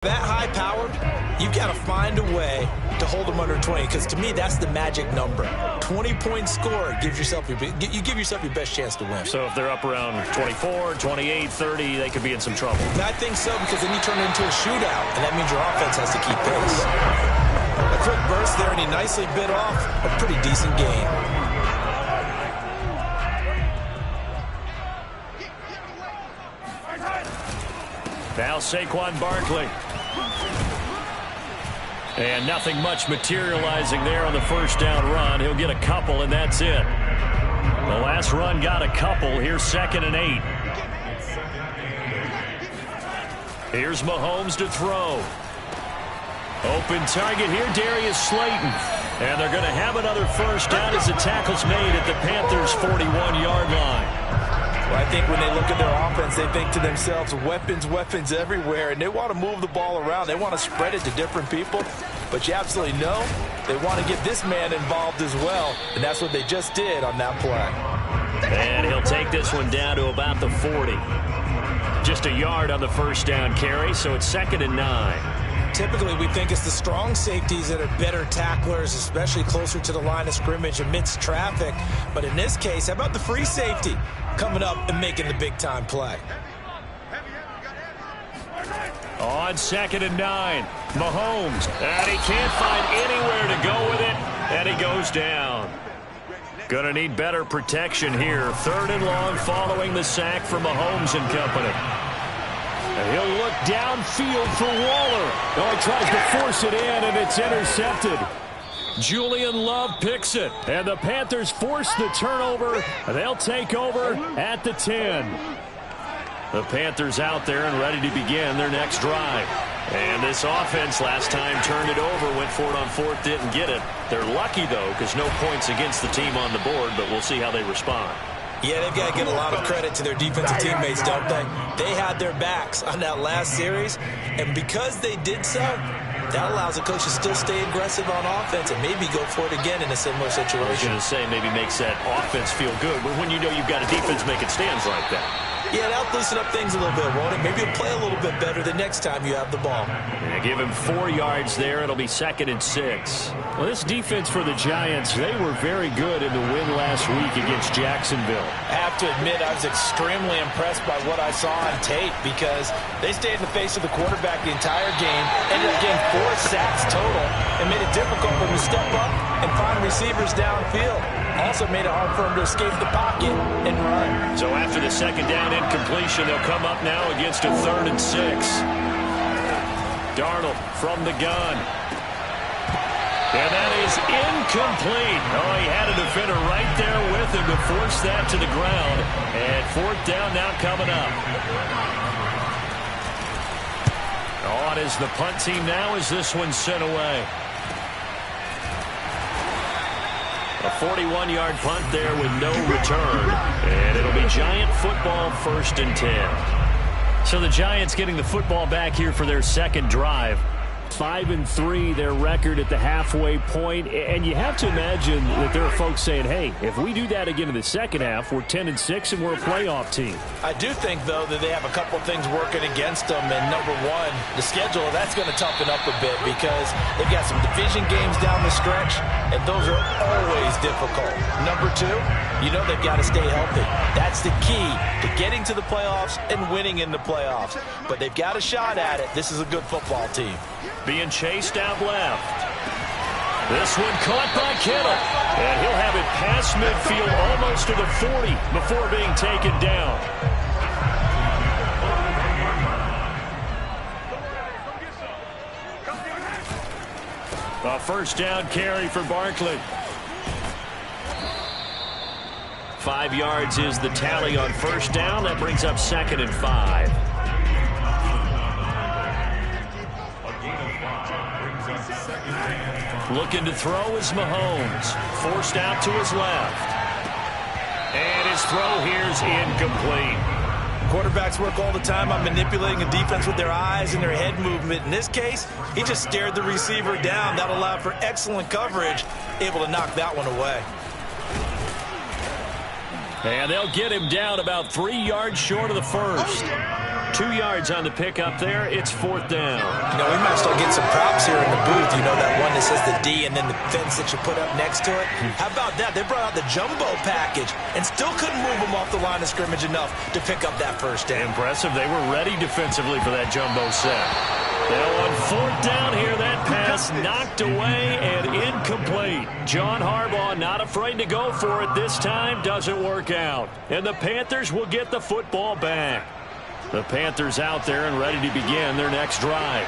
That high-powered, you've got to find a way to hold them under 20, because to me, that's the magic number. 20-point score gives yourself you give yourself your best chance to win. So if they're up around 24, 28, 30, they could be in some trouble. And I think so, because then you turn it into a shootout, and that means your offense has to keep pace. A quick burst there, and he nicely bit off a pretty decent gain. Now Saquon Barkley. And nothing much materializing there on the first down run. He'll get a couple, and that's it. The last run got a couple. Here's 2nd and 8. Here's Mahomes to throw. Open target here, Darius Slayton. And they're going to have another first down as the tackle's made at the Panthers' 41-yard line. Well, I think when they look at their offense, they think to themselves, weapons everywhere, and they want to move the ball around. They want to spread it to different people, but you absolutely know they want to get this man involved as well, and that's what they just did on that play. And he'll take this one down to about the 40. Just a yard on the first down carry, so it's 2nd and 9. Typically, we think it's the strong safeties that are better tacklers, especially closer to the line of scrimmage amidst traffic. But in this case, how about the free safety coming up and making the big-time play? On 2nd and 9, Mahomes. And he can't find anywhere to go with it, and he goes down. Going to need better protection here. 3rd and long following the sack from Mahomes and company. And he'll look downfield for Waller. Oh, he tries to force it in, and it's intercepted. Julian Love picks it, and the Panthers force the turnover. They'll take over at the 10. The Panthers out there and ready to begin their next drive. And this offense last time turned it over, went for it on 4th, didn't get it. They're lucky, though, because no points against the team on the board, but we'll see how they respond. Yeah, they've got to give a lot of credit to their defensive teammates, don't they? They had their backs on that last series, and because they did so, that allows the coach to still stay aggressive on offense and maybe go for it again in a similar situation. I was going to say maybe makes that offense feel good, but when you know you've got a defense making stands like that. Yeah, that'll loosen up things a little bit, won't it? Maybe you'll play a little bit better the next time you have the ball. Yeah, give him 4 yards there. It'll be 2nd and 6. Well, this defense for the Giants, they were very good in the win last week against Jacksonville. I have to admit, I was extremely impressed by what I saw on tape because they stayed in the face of the quarterback the entire game, ended up getting 4 sacks total, and made it difficult for him to step up and find receivers downfield. Also made it hard for him to escape the pocket and run. So after the 2nd down incompletion, they'll come up now against a 3rd and 6. Darnold from the gun. And that is incomplete. Oh, he had a defender right there with him to force that to the ground. And 4th down now coming up. On is the punt team now as this one's sent away. A 41-yard punt there with no return. And it'll be Giant football, 1st and 10. So the Giants getting the football back here for their 2nd drive. 5-3 their record at the halfway point, and you have to imagine that there are folks saying, hey, if we do that again in the second half, we're 10-6 and we're a playoff team. I do think, though, that they have a couple of things working against them, and number one, the schedule, that's going to toughen up a bit because they've got some division games down the stretch, and those are always difficult. Number two, you know they've got to stay healthy. That's the key to getting to the playoffs and winning in the playoffs. But they've got a shot at it. This is a good football team. Being chased out left. This one caught by Kittle. And he'll have it past midfield almost to the 40 before being taken down. A 1st down carry for Barkley. 5 yards is the tally on 1st down. That brings up 2nd and 5. Looking to throw is Mahomes. Forced out to his left. And his throw here's incomplete. Quarterbacks work all the time on manipulating a defense with their eyes and their head movement. In this case, he just stared the receiver down. That allowed for excellent coverage, able to knock that one away. And they'll get him down about 3 yards short of the first. 2 yards on the pickup there. It's 4th down. You know, we might start getting some props here in the booth. You know, that one that says the D and then the fence that you put up next to it. How about that? They brought out the jumbo package and still couldn't move them off the line of scrimmage enough to pick up that first down. Impressive. They were ready defensively for that jumbo set. Now on 4th down here, that pass knocked away and incomplete. John Harbaugh not afraid to go for it this time. Doesn't work out. And the Panthers will get the football back. The Panthers out there and ready to begin their next drive.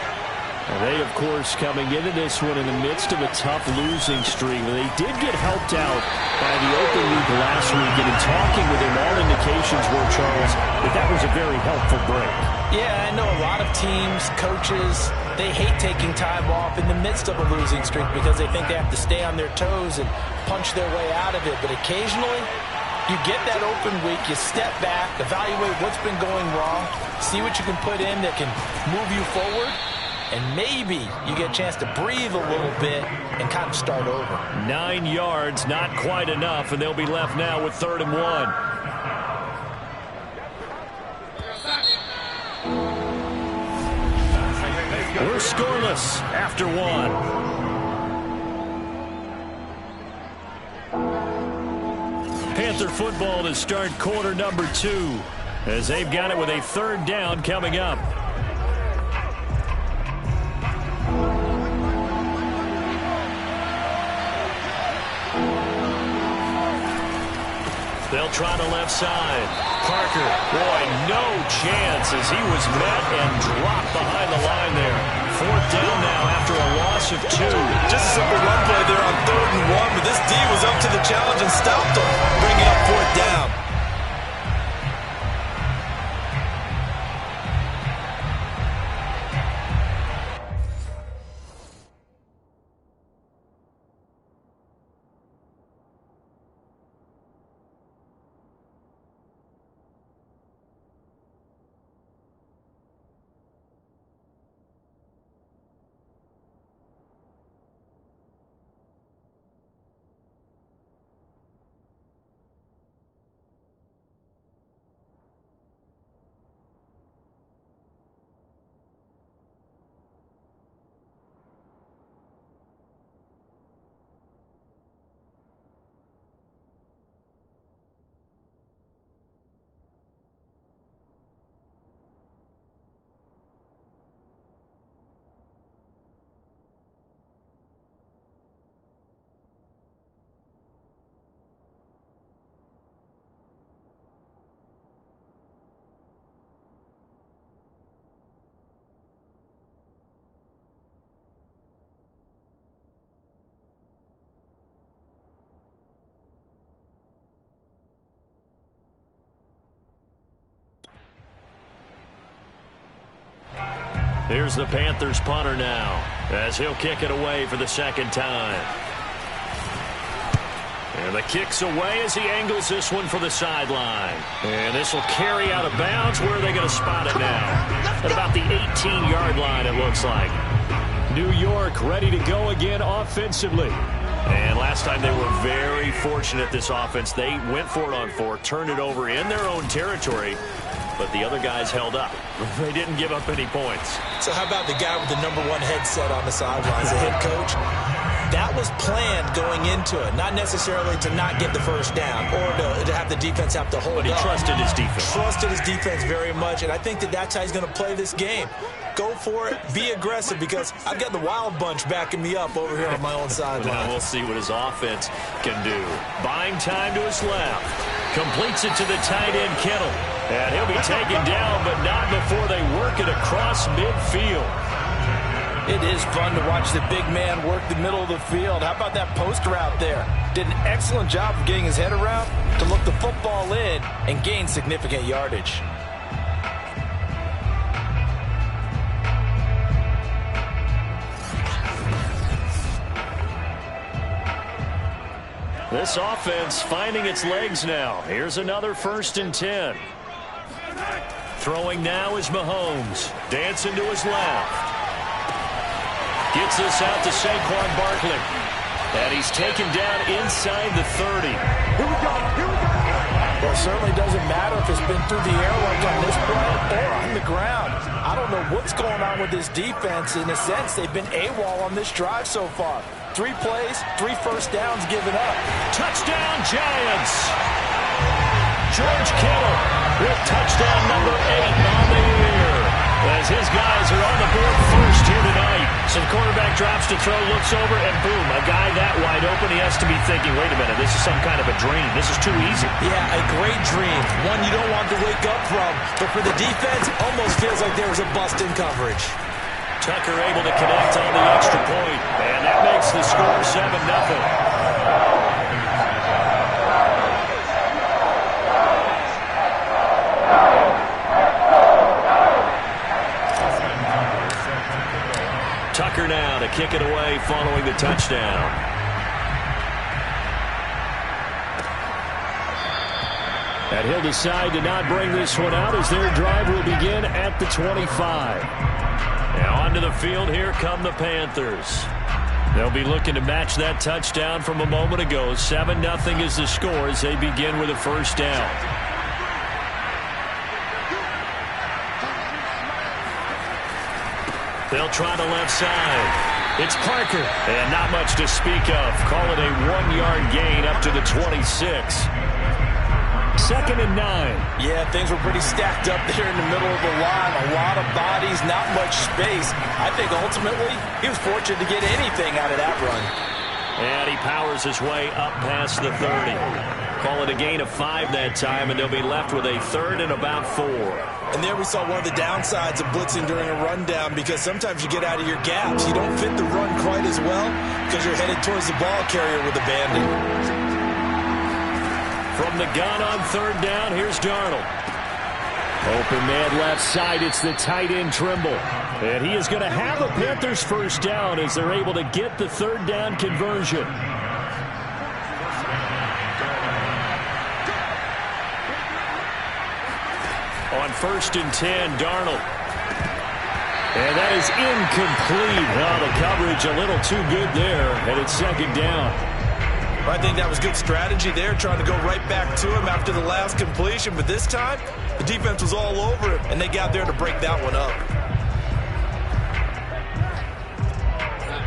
And they, of course, coming into this one in the midst of a tough losing streak. They did get helped out by the open week last week. And in talking with him, all indications were, Charles, that was a very helpful break. Yeah, I know a lot of teams, coaches, they hate taking time off in the midst of a losing streak because they think they have to stay on their toes and punch their way out of it. But occasionally, you get that open week, you step back, evaluate what's been going wrong, see what you can put in that can move you forward, and maybe you get a chance to breathe a little bit and kind of start over. 9 yards, not quite enough, and they'll be left now with 3rd and 1. We're scoreless after 1. Panther football to start quarter number 2 as they've got it with a 3rd down coming up. They'll try the left side. Parker, boy, no chance as he was met and dropped behind the line there. 4th down now after a loss of 2. Just a simple run play there on 3rd and 1, but this D was up to the challenge and stopped him, bringing up 4th down. Here's the Panthers punter now as he'll kick it away for the 2nd time. And the kick's away as he angles this one for the sideline. And this will carry out of bounds. Where are they going to spot it now? At about the 18-yard line, it looks like. New York ready to go again offensively. And last time they were very fortunate, this offense. They went for it on 4, turned it over in their own territory, but the other guys held up. They didn't give up any points. So how about the guy with the #1 headset on the sidelines, the head coach? That was planned going into it, not necessarily to not get the first down or to have the defense have to hold up. But he trusted his defense. Trusted his defense very much, and I think that's how he's going to play this game. Go for it, be aggressive, because I've got the Wild Bunch backing me up over here on my own sideline. Well, we'll see what his offense can do. Buying time to his left. Completes it to the tight end, Kittle. And he'll be taken down, but not before they work it across midfield. It is fun to watch the big man work the middle of the field. How about that post route there? Did an excellent job of getting his head around to look the football in and gain significant yardage. This offense finding its legs now. Here's another 1st and 10. Throwing now is Mahomes. Dancing to his left. Gets this out to Saquon Barkley. And he's taken down inside the 30. Here we go. Well, it certainly doesn't matter if it's been through the air like on this play or on the ground. I don't know what's going on with this defense. In a sense, they've been AWOL on this drive so far. 3 plays, 3 first downs given up. Touchdown, Giants! George Kittle with touchdown number 8 on the year, as his guys are on the board first here tonight. So the quarterback drops to throw, looks over, and boom, a guy that wide open, he has to be thinking, wait a minute, this is some kind of a dream. This is too easy. Yeah, a great dream. One you don't want to wake up from. But for the defense, almost feels like there was a bust in coverage. Tucker able to connect on the extra point, and that makes the score 7-0. Tucker now to kick it away following the touchdown. And he'll decide to not bring this one out as their drive will begin at the 25. Now onto the field, here come the Panthers. They'll be looking to match that touchdown from a moment ago. 7-0 is the score as they begin with a first down. They'll try the left side. It's Parker. And not much to speak of. Call it a 1-yard gain up to the 26. 2nd and 9. Yeah, things were pretty stacked up there in the middle of the line. A lot of bodies, not much space. I think ultimately he was fortunate to get anything out of that run. And he powers his way up past the 30. Call it a gain of 5 that time, and they'll be left with a 3rd and about 4. And there we saw one of the downsides of blitzing during a rundown, because sometimes you get out of your gaps. You don't fit the run quite as well because you're headed towards the ball carrier with a bandit. From the gun on 3rd down, here's Darnold. Open man left side, it's the tight end Trimble. And he is going to have a Panthers first down as they're able to get the 3rd down conversion. On 1st and 10, Darnold. And that is incomplete. Oh, the coverage a little too good there, and it's 2nd down. I think that was good strategy there, trying to go right back to him after the last completion. But this time, the defense was all over him, and they got there to break that one up.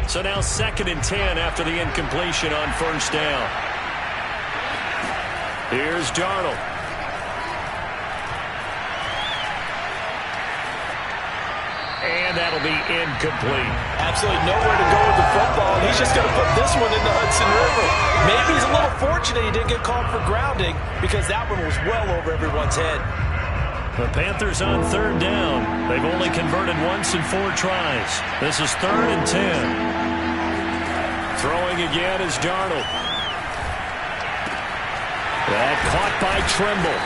So now 2nd and 10 after the incompletion on 1st down. Here's Darnold. And that'll be incomplete. Absolutely nowhere to go with the football. He's just going to put this one in the Hudson River. Maybe he's a little fortunate he didn't get called for grounding, because that one was well over everyone's head. The Panthers on 3rd down. They've only converted once in 4 tries. This is 3rd and 10. Throwing again is Darnold. That caught by Trimble.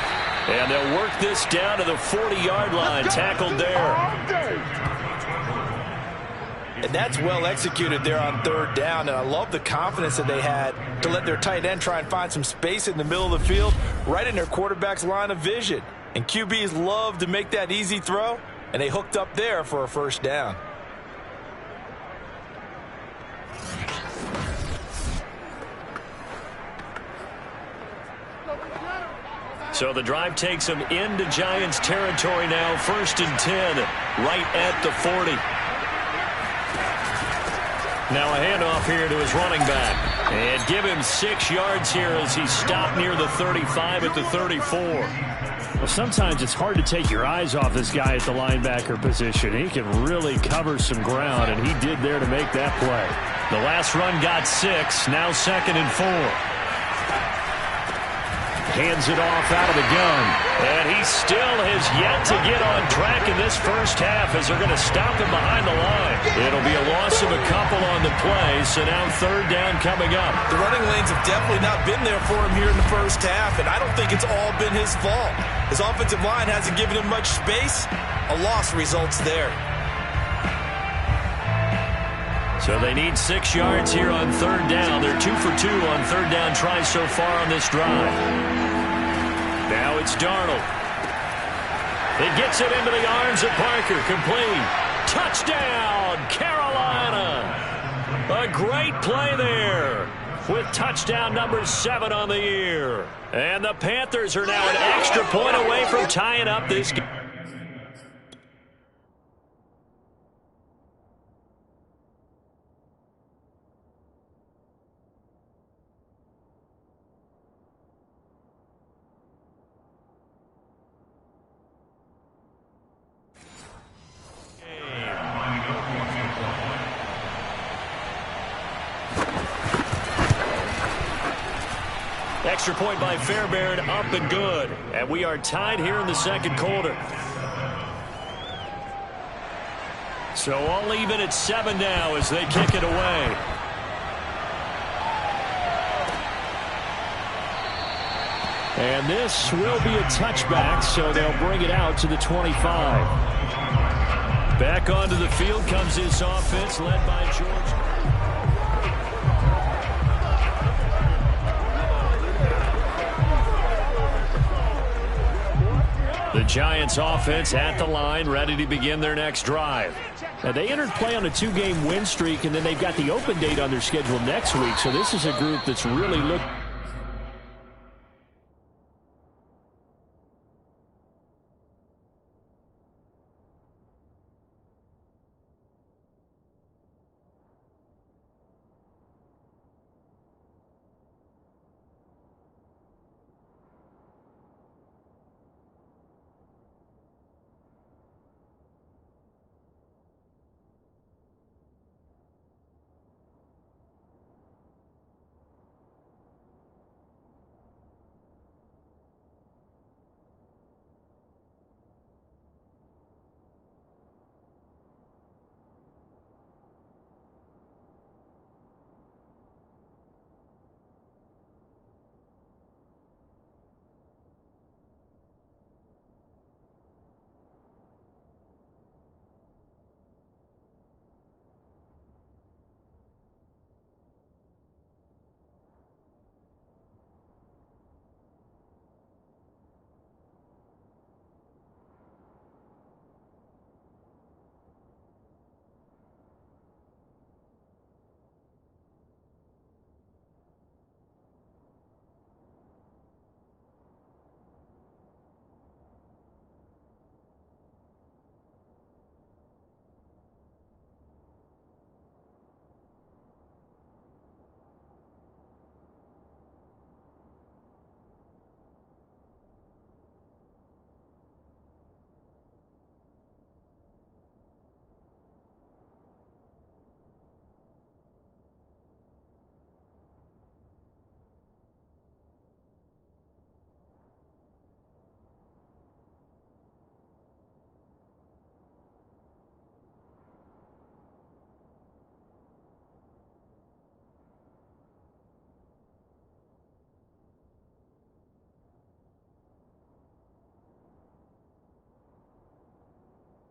And they'll work this down to the 40-yard line. Tackled there. And that's well executed there on 3rd down. And I love the confidence that they had to let their tight end try and find some space in the middle of the field, right in their quarterback's line of vision. And QBs love to make that easy throw, and they hooked up there for a first down. So the drive takes them into Giants territory now. 1st and 10, right at the 40. Now a handoff here to his running back. And give him 6 yards here as he stopped near the 35 at the 34. Well, sometimes it's hard to take your eyes off this guy at the linebacker position. He can really cover some ground, and he did there to make that play. The last run got 6, now 2nd and 4. Hands it off out of the gun. And he still has yet to get on track in this first half as they're going to stop him behind the line. It'll be a loss of a couple on the play, so now 3rd down coming up. The running lanes have definitely not been there for him here in the first half, and I don't think it's all been his fault. His offensive line hasn't given him much space. A loss results there. So they need 6 yards here on 3rd down. They're 2 for 2 on 3rd down tries so far on this drive. Now it's Darnold. It gets it into the arms of Parker. Complete. Touchdown, Carolina. A great play there. with touchdown number 7 on the year. And the Panthers are now an extra point away from tying up this game. Extra point by Fairbairn, up and good. And we are tied here in the second quarter. So all even at 7 now as they kick it away. And this will be a touchback, so they'll bring it out to the 25. Back onto the field comes this offense led by George. The Giants offense at the line, ready to begin their next drive. Now, they entered play on a 2-game win streak, and then they've got the open date on their schedule next week. So this is a group that's really looking.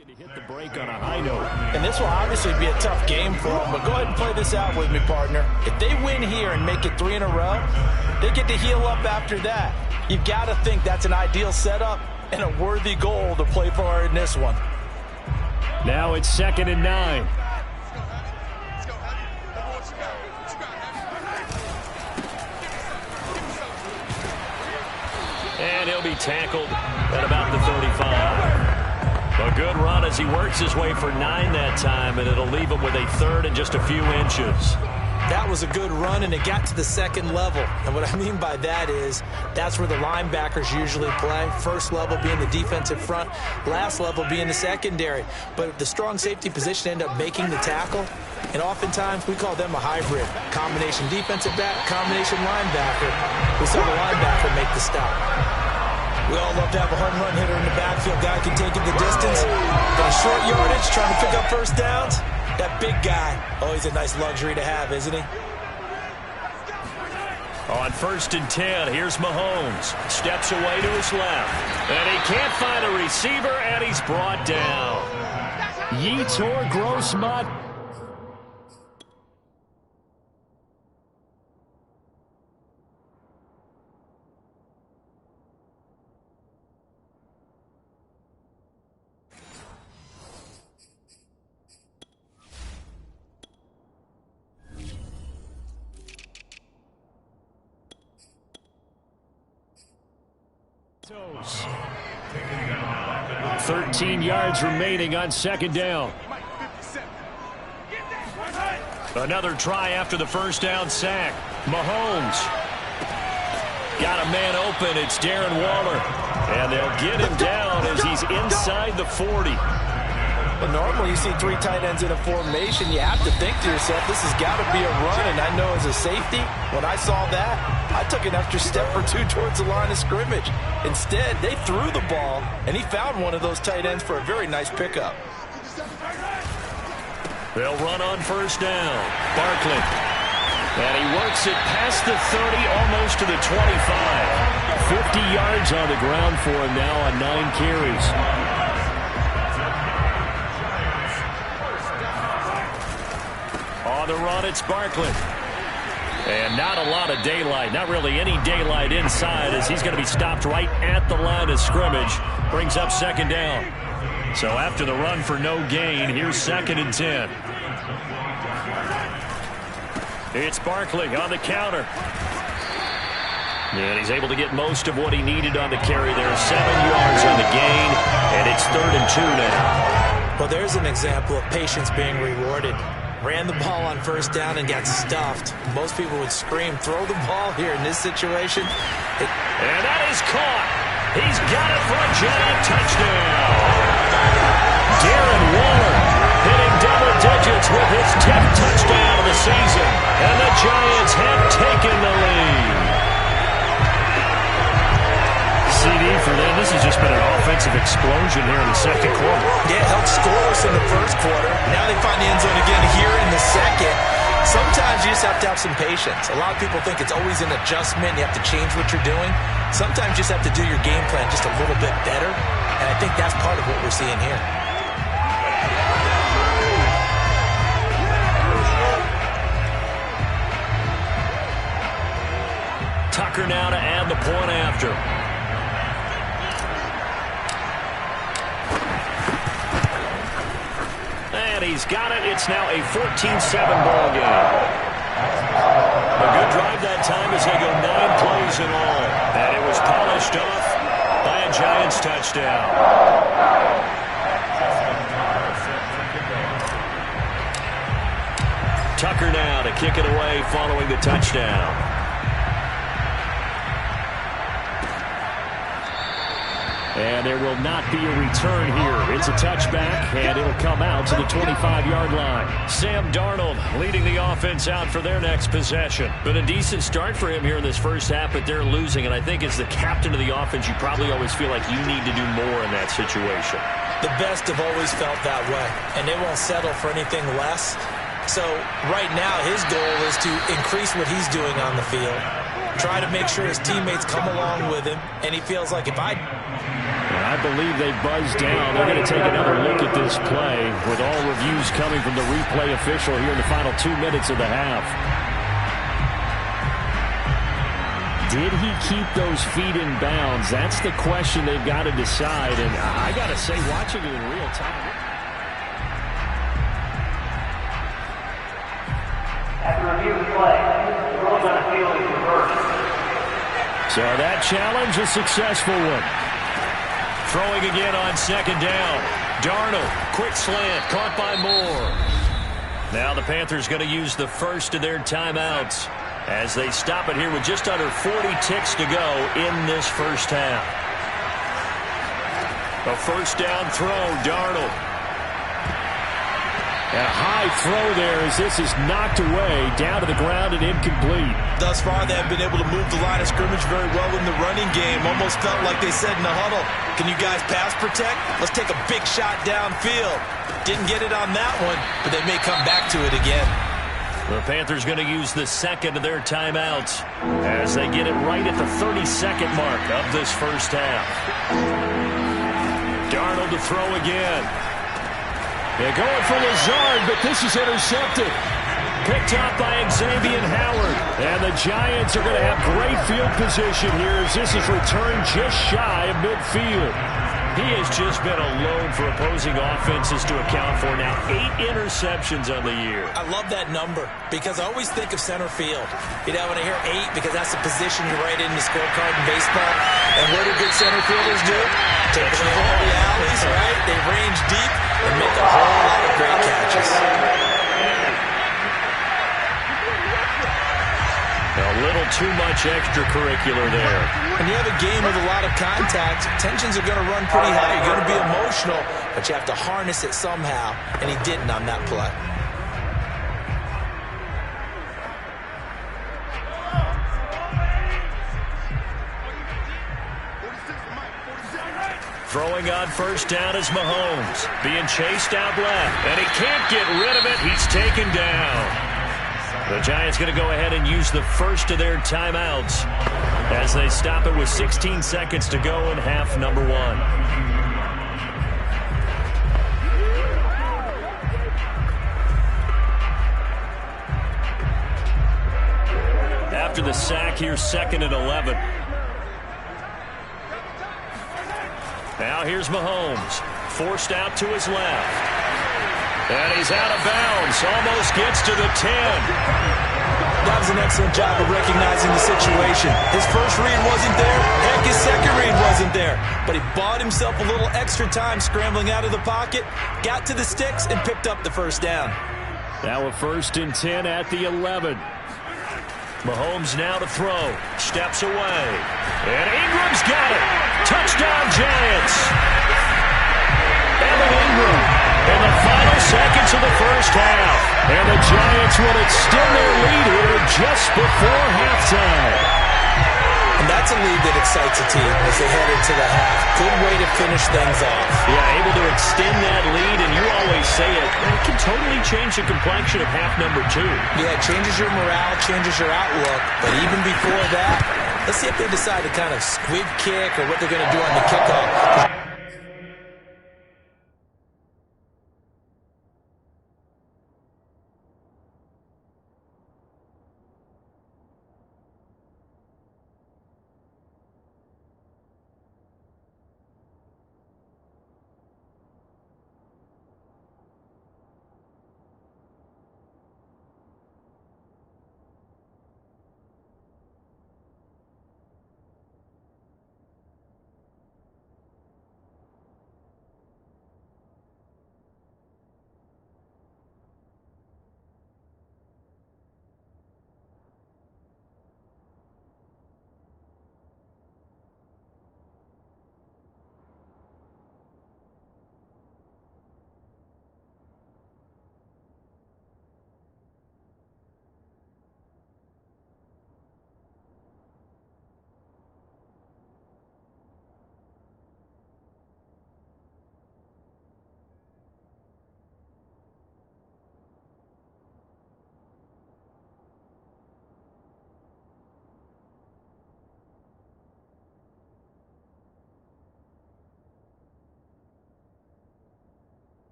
To hit the break on a high note. And this will obviously be a tough game for them, but go ahead and play this out with me, partner. If they win here and make it 3 in a row, they get to heal up after that. You've got to think that's an ideal setup and a worthy goal to play for in this one. Now it's 2nd and 9. And he'll be tackled at about the 35. A good run as he works his way for 9 that time, and it'll leave him with a 3rd and just a few inches. That was a good run, and it got to the second level. And what I mean by that is that's where the linebackers usually play. First level being the defensive front, last level being the secondary. But the strong safety position ended up making the tackle, and oftentimes we call them a hybrid. Combination defensive back, combination linebacker. We saw the linebacker make the stop. We all love to have a home run hitter in the backfield. Guy can take it the distance. Got a short yardage, trying to pick up first downs. That big guy, always a nice luxury to have, isn't he? On 1st and 10, here's Mahomes. Steps away to his left. And he can't find a receiver, and he's brought down. Yetur Gross-Matos. 13 yards remaining on second down. Another try after the first down sack. Mahomes got a man open. It's Darren Waller. And they'll get him down as he's inside the 40. Well, normally you see three tight ends in a formation. You have to think to yourself, this has got to be a run. And I know as a safety, when I saw that, I took an extra step or two towards the line of scrimmage. Instead, they threw the ball, and he found one of those tight ends for a very nice pickup. They'll run on first down. Barkley. And he works it past the 30, almost to the 25. 50 yards on the ground for him now on 9 carries. On the run, it's Barkley. And not a lot of daylight. Not really any daylight inside as he's going to be stopped right at the line of scrimmage. Brings up second down. So after the run for no gain, here's 2nd and 10. It's Barkley on the counter. And he's able to get most of what he needed on the carry there. 7 yards on the gain, and it's 3rd and 2 now. Well, there's an example of patience being rewarded. Ran the ball on first down and got stuffed. Most people would scream, throw the ball here in this situation. And that is caught. He's got it for a giant touchdown. Darren Waller hitting double digits with his 10th touchdown of the season. And the Giants have taken the lead. CD for them. This has just been an offensive explosion here in the second quarter. Yeah, held scoreless in the first quarter. Now they find the end zone again here in the second. Sometimes you just have to have some patience. A lot of people think it's always an adjustment. You have to change what you're doing. Sometimes you just have to do your game plan just a little bit better. And I think that's part of what we're seeing here. Tucker now to add the point after. And he's got it. It's now a 14-7 ball game. A good drive that time as they go 9 plays in all. And it was polished off by a Giants touchdown. Tucker now to kick it away following the touchdown. And there will not be a return here. It's a touchback, and it'll come out to the 25-yard line. Sam Darnold leading the offense out for their next possession. Been a decent start for him here in this first half, but they're losing. And I think as the captain of the offense, you probably always feel like you need to do more in that situation. The best have always felt that way, and they won't settle for anything less. So right now, his goal is to increase what he's doing on the field, try to make sure his teammates come along with him, and he feels like if I believe they buzzed down. They're going to take another look at this play with all reviews coming from the replay official here in the final 2 minutes of the half. Did he keep those feet in bounds? That's the question they've got to decide. And I got to say, watching it in real time. After review of play, the rules on the field is reversed. So that challenge, a successful one. Throwing again on second down. Darnold, quick slant, caught by Moore. Now the Panthers going to use the first of their timeouts as they stop it here with just under 40 ticks to go in this first half. A first down throw, Darnold. And a high throw there as this is knocked away, down to the ground and incomplete. Thus far, they have been able to move the line of scrimmage very well in the running game. Almost felt like they said in the huddle, can you guys pass protect? Let's take a big shot downfield. Didn't get it on that one, but they may come back to it again. The Panthers going to use the second of their timeouts as they get it right at the 30-second mark of this first half. Darnold to throw again. They're going for Lazard, but this is intercepted. Picked up by Xavier Howard. And the Giants are going to have great field position here as this is returned just shy of midfield. He has just been a load for opposing offenses to account for. Now 8 interceptions on the year. I love that number because I always think of center field. You know, when I hear 8, because that's the position you write in the scorecard in baseball. And what do good center fielders do? Take away all the alleys, right? They range deep and make a whole lot of great catches. A little too much extracurricular there. When you have a game with a lot of contact, tensions are going to run pretty high. You're going to be emotional, but you have to harness it somehow, and he didn't on that play. Throwing on first down is Mahomes. Being chased out left, and he can't get rid of it. He's taken down. The Giants going to go ahead and use the first of their timeouts as they stop it with 16 seconds to go in half number 1. After the sack, here's 2nd and 11. Now here's Mahomes, forced out to his left. And he's out of bounds, almost gets to the 10. That was an excellent job of recognizing the situation. His first read wasn't there. Heck, his second read wasn't there. But he bought himself a little extra time scrambling out of the pocket, got to the sticks, and picked up the first down. Now a 1st and 10 at the 11. Mahomes now to throw. Steps away. And Ingram's got it. Touchdown, Giants. Evan Ingram in the final seconds of the first half. And the Giants will extend their lead here just before halftime. And that's a lead that excites a team as they head into the half. Good way to finish things off. Yeah, able to extend that lead, and you always say it can totally change the complexion of half number 2. Yeah, it changes your morale, changes your outlook. But even before that, let's see if they decide to kind of squib kick or what they're going to do on the kickoff.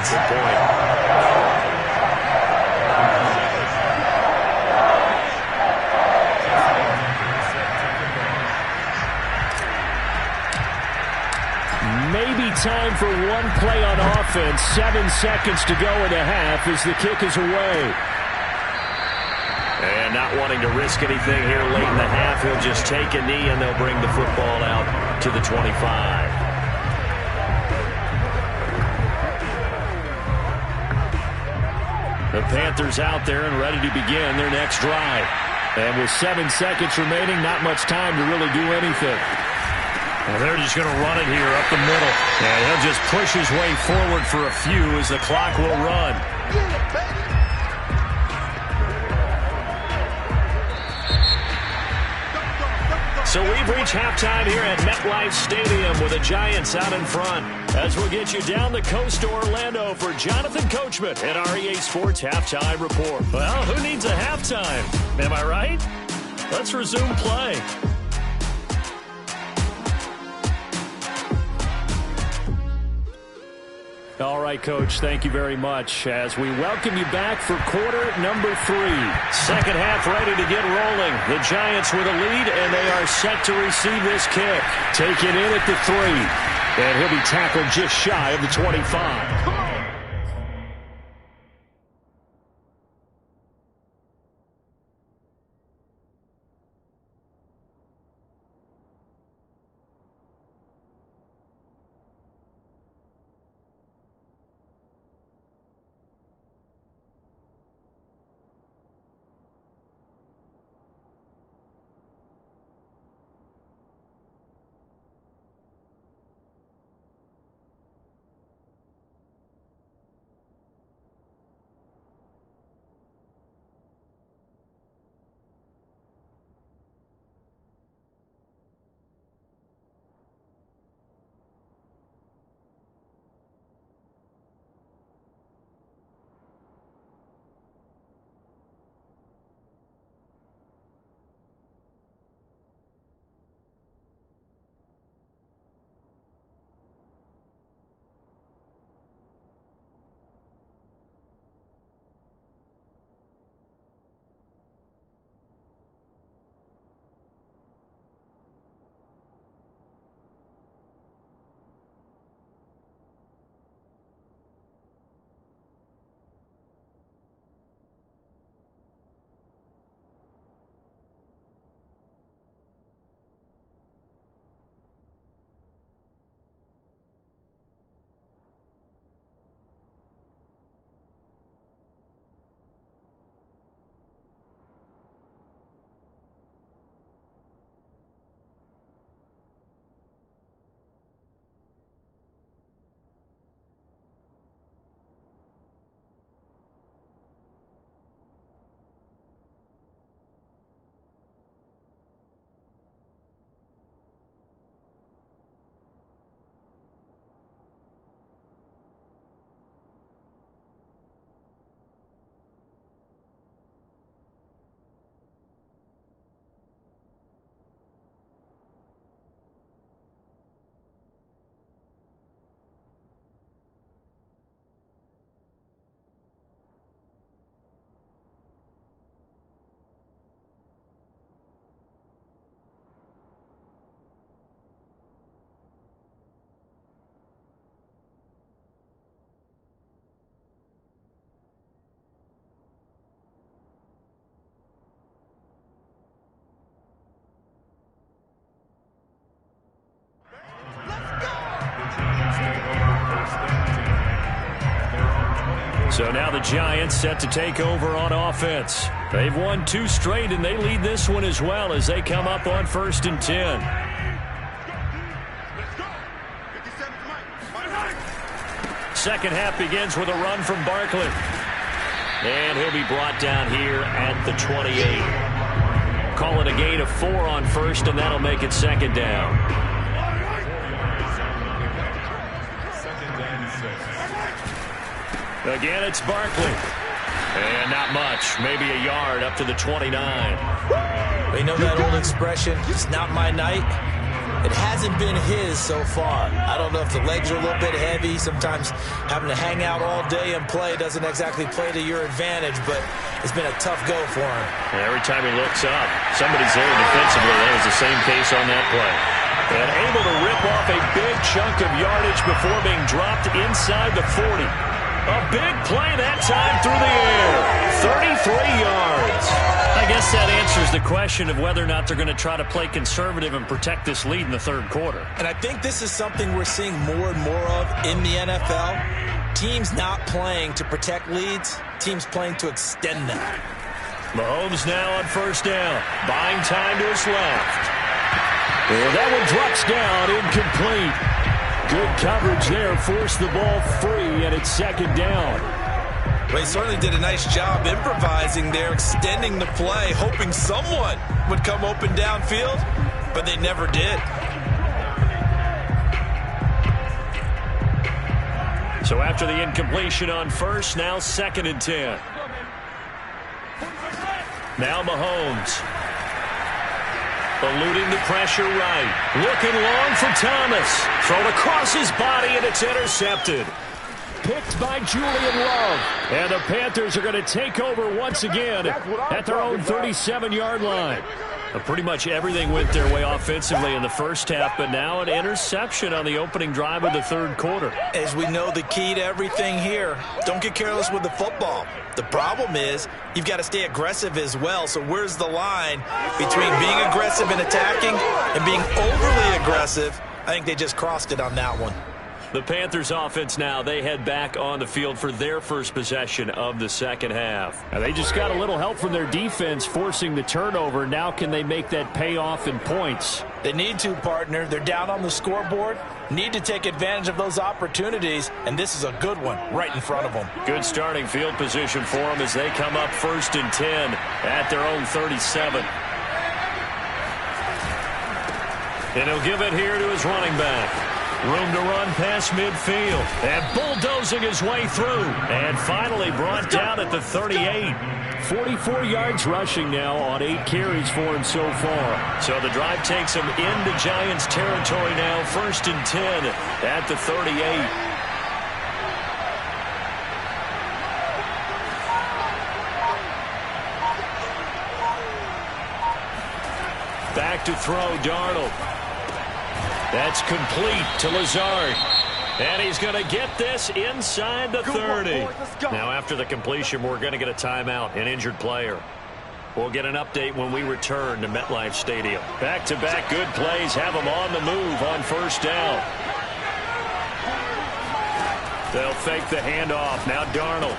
hands. Good point. Maybe time for one play on offense. 7 seconds to go in the half as the kick is away. And not wanting to risk anything here late in the half, he'll just take a knee and they'll bring the football out to the 25. The Panthers out there and ready to begin their next drive. And with 7 seconds remaining, not much time to really do anything. Well, they're just going to run it here up the middle. And he'll just push his way forward for a few as the clock will run. So we've reached halftime here at MetLife Stadium with the Giants out in front. As we'll get you down the coast to Orlando for Jonathan Coachman at our EA Sports Halftime Report. Well, who needs a halftime? Am I right? Let's resume play. All right, Coach, thank you very much as we welcome you back for quarter number 3. Second half ready to get rolling. The Giants with a lead, and they are set to receive this kick. Taken in at the 3, and he'll be tackled just shy of the 25. So now the Giants set to take over on offense. They've won 2 straight, and they lead this one as well as they come up on 1st and 10. Second half begins with a run from Barkley. And he'll be brought down here at the 28. Call it a gain of 4 on 1st, and that'll make it 2nd down. Again, it's Barkley. And not much. Maybe a yard up to the 29. You know that old expression, it's not my night? It hasn't been his so far. I don't know if the legs are a little bit heavy. Sometimes having to hang out all day and play doesn't exactly play to your advantage, but it's been a tough go for him. And every time he looks up, somebody's there defensively. That was the same case on that play. And able to rip off a big chunk of yardage before being dropped inside the 40. A big play that time through the air. 33 yards. I guess that answers the question of whether or not they're going to try to play conservative and protect this lead in the third quarter. And I think this is something we're seeing more and more of in the NFL. Teams not playing to protect leads, teams playing to extend them. Mahomes now on first down. Buying time to his left. And that one drops down, incomplete. Good coverage there, forced the ball free, and it's second down. Well, he certainly did a nice job improvising there, extending the play, hoping someone would come open downfield, but they never did. So after the incompletion on first, now second and 10. Now Mahomes. Eluding the pressure right. Looking long for Thomas. Thrown across his body, and it's intercepted. Picked by Julian Love. And the Panthers are going to take over once again at their own 37-yard line. Pretty much everything went their way offensively in the first half, but now an interception on the opening drive of the third quarter. As we know, the key to everything here, don't get careless with the football. The problem is you've got to stay aggressive as well. So where's the line between being aggressive and attacking and being overly aggressive? I think they just crossed it on that one. The Panthers offense now, they head back on the field for their first possession of the second half. Now they just got a little help from their defense forcing the turnover. Now can they make that pay off in points? They need to, partner. They're down on the scoreboard. Need to take advantage of those opportunities, and this is a good one right in front of them. Good starting field position for them as they come up first and 10 at their own 37. And he'll give it here to his running back. Room to run past midfield. And bulldozing his way through. And finally brought down at the 38. 44 yards rushing now on 8 carries for him so far. So the drive takes him into Giants territory now. First and 10 at the 38. Back to throw, Darnold. That's complete to Lazard. And he's going to get this inside the 30. Now after the completion, we're going to get a timeout, an injured player. We'll get an update when we return to MetLife Stadium. Back-to-back good plays have them on the move on first down. They'll fake the handoff. Now Darnold.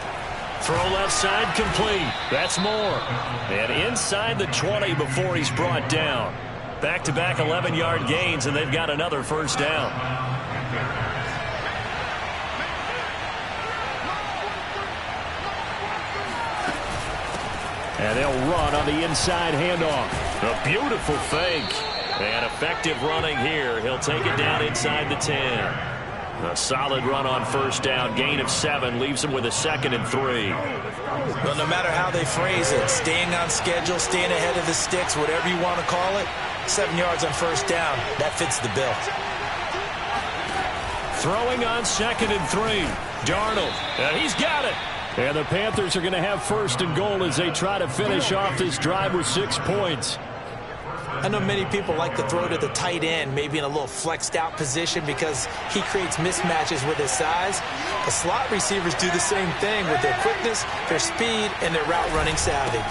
Throw left side complete. That's more. And inside the 20 before he's brought down. Back-to-back 11-yard gains, and they've got another first down. And they'll run on the inside handoff. A beautiful fake. And effective running here. He'll take it down inside the 10. A solid run on first down. Gain of 7 leaves him with a second and 3. Well, no matter how they phrase it, staying on schedule, staying ahead of the sticks, whatever you want to call it, 7 yards on first down, that fits the bill. Throwing on second and 3. Darnold, and he's got it. And the Panthers are going to have first and goal as they try to finish off this drive with 6 points. I know many people like to throw to the tight end, maybe in a little flexed out position because he creates mismatches with his size. The slot receivers do the same thing with their quickness, their speed, and their route running savvy.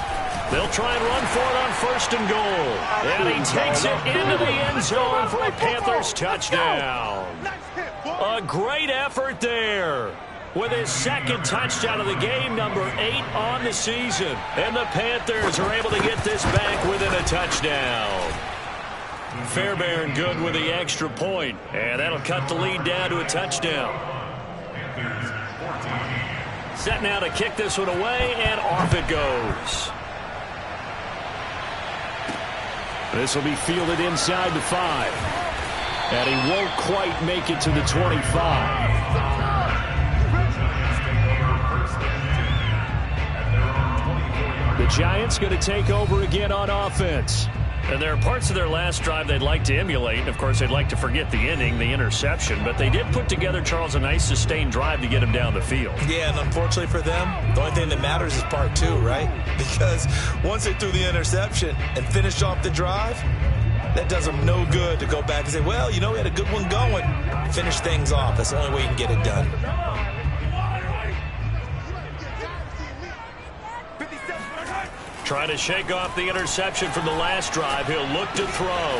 They'll try and run for it on first and goal. And he takes it into the end zone for a Panthers touchdown. A great effort there. With his second touchdown of the game, number 8 on the season. And the Panthers are able to get this back within a touchdown. Fairbairn good with the extra point. And that'll cut the lead down to a touchdown. Set now to kick this one away, and off it goes. This will be fielded inside the 5. And he won't quite make it to the 25. The Giants going to take over again on offense. And there are parts of their last drive they'd like to emulate. Of course, they'd like to forget the inning, the interception. But they did put together, Charles, a nice sustained drive to get him down the field. Yeah, and unfortunately for them, the only thing that matters is part two, right? Because once they threw the interception and finished off the drive, that does them no good to go back and say, well, you know, we had a good one going. Finish things off. That's the only way you can get it done. Trying to shake off the interception from the last drive. He'll look to throw.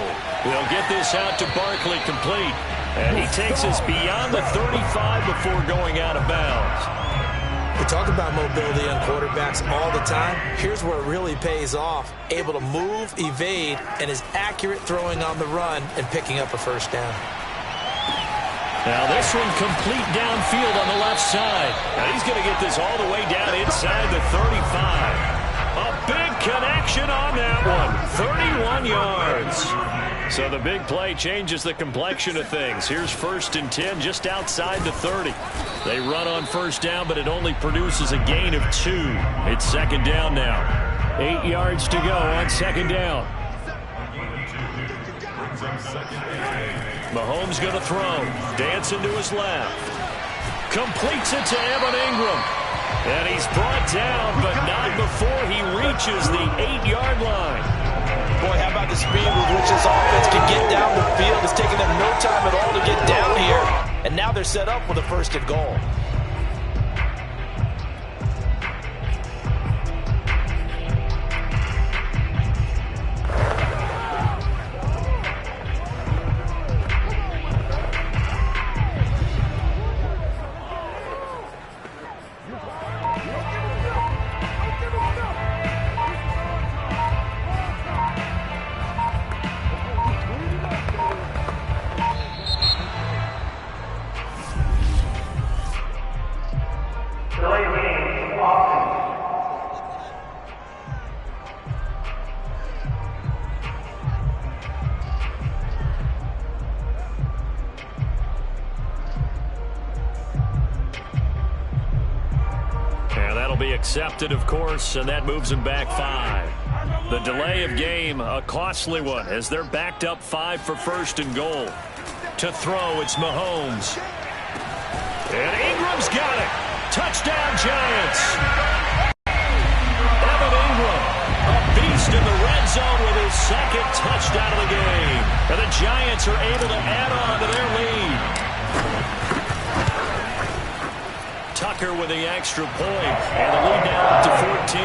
He'll get this out to Barkley complete. And he takes us beyond the 35 before going out of bounds. We talk about mobility on quarterbacks all the time. Here's where it really pays off. Able to move, evade, and is accurate throwing on the run and picking up a first down. Now this one complete downfield on the left side. Now he's going to get this all the way down inside the 35. A big connection on that one. 31 yards. So the big play changes the complexion of things. Here's 1st and 10 just outside the 30. They run on first down, but it only produces a gain of 2. It's 2nd down now. 8 yards to go on 2nd down. Mahomes going to throw. Dancing to his left. Completes it to Evan Ingram. And he's brought down, but not before he reaches the 8-yard line. Boy, how about the speed with which this offense can get down the field? It's taken them no time at all to get down here. And now they're set up with a 1st and goal. Accepted, of course, and that moves him back 5. The delay of game, a costly one, as they're backed up 5 for 1st and goal. To throw, it's Mahomes. And Ingram's got it. Touchdown, Giants. Evan Ingram, a beast in the red zone with his 2nd touchdown of the game. And the Giants are able to add on to their lead. Tucker with the extra point, and the lead now up to 14.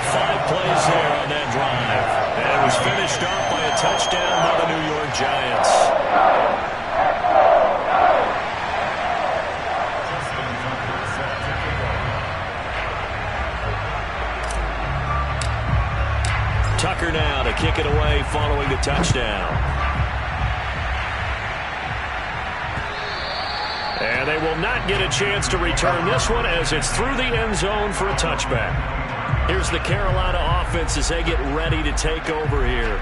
5 plays there on that drive. And it was finished off by a touchdown by the New York Giants. Tucker now to kick it away following the touchdown. And they will not get a chance to return this one as it's through the end zone for a touchback. Here's the Carolina offense as they get ready to take over here.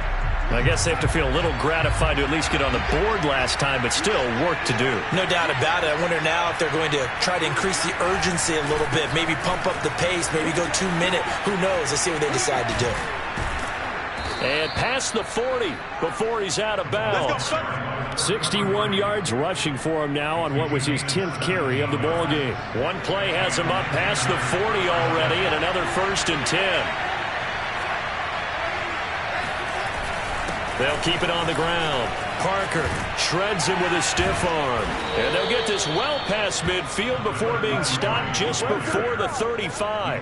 I guess they have to feel a little gratified to at least get on the board last time, but still work to do. No doubt about it. I wonder now if they're going to try to increase the urgency a little bit, maybe pump up the pace, maybe go 2-minute. Who knows? Let's see what they decide to do. And past the 40 before he's out of bounds. 61 yards rushing for him now on what was his 10th carry of the ball game. One play has him up past the 40 already, and another 1st and 10. They'll keep it on the ground. Parker shreds him with a stiff arm. And they'll get this well past midfield before being stopped just before the 35.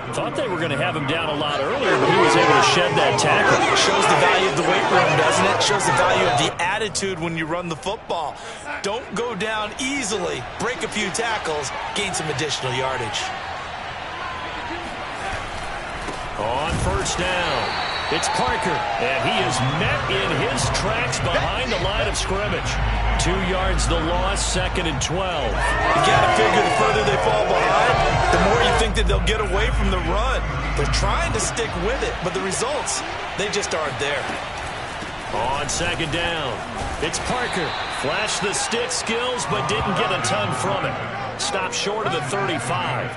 Thought they were going to have him down a lot earlier, but he was able to shed that tackle. Shows the value of the weight room, doesn't it? Shows the value of the attitude when you run the football. Don't go down easily. Break a few tackles. Gain some additional yardage. On 1st down, it's Parker, and he is met in his tracks behind the line of scrimmage. 2 yards the loss, 2nd and 12. You got to figure the further they fall behind, the more you think that they'll get away from the run. They're trying to stick with it, but the results, they just aren't there. On 2nd down, it's Parker. Flashed the stick skills, but didn't get a ton from it. Stopped short of the 35.